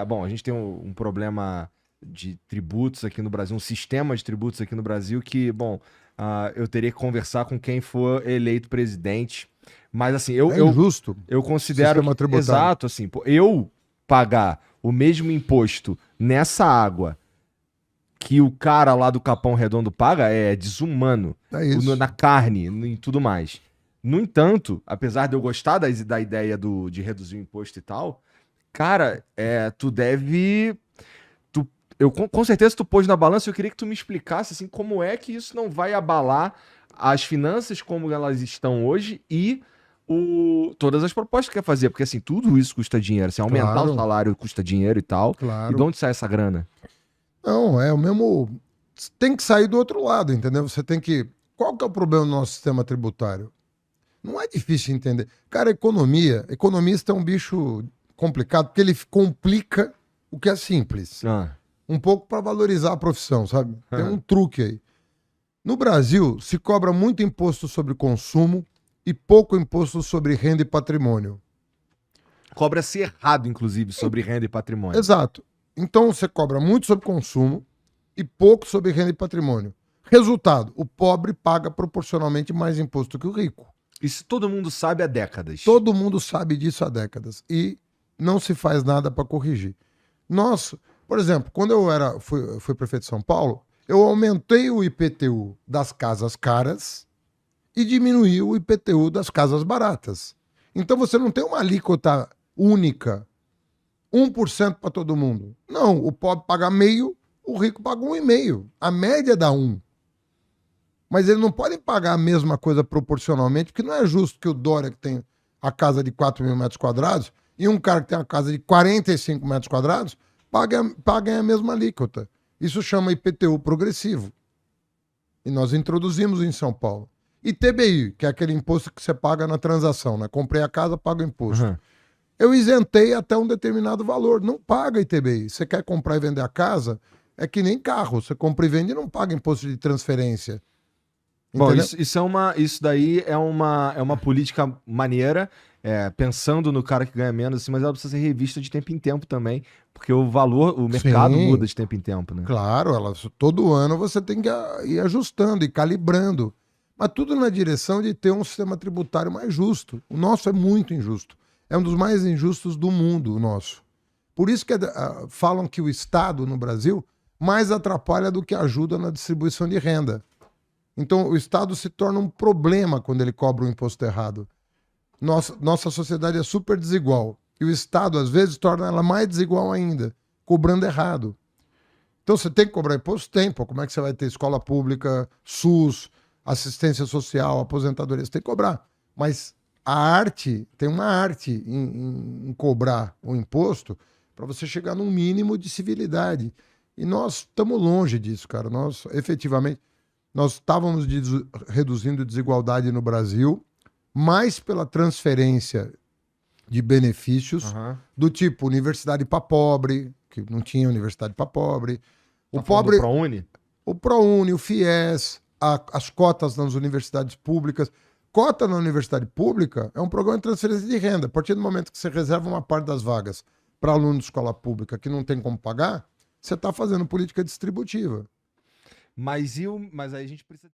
Bom, a gente tem um problema de tributos aqui no Brasil, um sistema de tributos aqui no Brasil que, bom, eu teria que conversar com quem for eleito presidente. Mas, assim, É injusto eu o considero que, sistema tributário. exato, assim, pô, eu pagar o mesmo imposto nessa água que o cara lá do Capão Redondo paga é desumano. É isso. Na carne, em tudo mais. No entanto, apesar de eu gostar da ideia de reduzir o imposto e tal, cara, tu deve. Com certeza tu pôs na balança, eu queria que tu me explicasse assim, como é que isso não vai abalar as finanças como elas estão hoje e todas as propostas que quer fazer, porque assim, tudo isso custa dinheiro, assim, aumentar o Claro, salário custa dinheiro e tal. E de claro. onde sai essa grana? Não, é o mesmo. Tem que sair do outro lado, entendeu? Você tem que. Qual que é o problema do nosso sistema tributário? Não é difícil entender. Cara, economista é um bicho complicado porque ele complica o que é simples. Ah. Um pouco para valorizar a profissão, sabe? Tem um truque aí. No Brasil, se cobra muito imposto sobre consumo e pouco imposto sobre renda e patrimônio. Cobra-se errado, inclusive, sobre renda e patrimônio. Exato. Então você cobra muito sobre consumo e pouco sobre renda e patrimônio. Resultado: o pobre paga proporcionalmente mais imposto que o rico. Isso todo mundo sabe há décadas. Todo mundo sabe disso há décadas e não se faz nada para corrigir. Nós, por exemplo, quando fui prefeito de São Paulo, eu aumentei o IPTU das casas caras e diminuí o IPTU das casas baratas. Então você não tem uma alíquota única, 1% para todo mundo. Não, o pobre paga meio, o rico paga 1,5. A média dá 1. Mas eles não podem pagar a mesma coisa proporcionalmente, porque não é justo que o Dória, que tem a casa de 4 mil metros quadrados, e um cara que tem a casa de 45 metros quadrados, paguem a mesma alíquota. Isso chama IPTU progressivo. E nós introduzimos em São Paulo. E TBI, que é aquele imposto que você paga na transação, né? Comprei a casa, pago o imposto. Uhum. Eu isentei até um determinado valor. Não paga ITBI. Você quer comprar e vender a casa, é que nem carro. Você compra e vende e não paga imposto de transferência. Bom, Entendeu? isso daí é uma política maneira, pensando no cara que ganha menos, assim, mas ela precisa ser revista de tempo em tempo também, porque o mercado muda Sim, de tempo em tempo, né? claro. Todo ano você tem que ir ajustando e calibrando. Mas tudo na direção de ter um sistema tributário mais justo. O nosso é muito injusto. É um dos mais injustos do mundo, o nosso. Por isso que falam que o Estado no Brasil mais atrapalha do que ajuda na distribuição de renda. Então, o Estado se torna um problema quando ele cobra um imposto errado. Nossa sociedade é super desigual. E o Estado, às vezes, torna ela mais desigual ainda, cobrando errado. Então, você tem que cobrar imposto? Tem. Pô, como é que você vai ter escola pública, SUS, assistência social, aposentadoria? Você tem que cobrar. Mas tem uma arte em cobrar o imposto para você chegar num mínimo de civilidade. E nós estamos longe disso, cara. Nós, efetivamente, nós estávamos reduzindo desigualdade no Brasil, mais pela transferência de benefícios, Aham. do tipo universidade para pobre, que não tinha universidade para pobre. O Tá falando do pobre, ProUni? o ProUni, o FIES, as cotas nas universidades públicas. Cota na universidade pública é um programa de transferência de renda. A partir do momento que você reserva uma parte das vagas para aluno de escola pública que não tem como pagar, você está fazendo política distributiva. Mas aí a gente precisa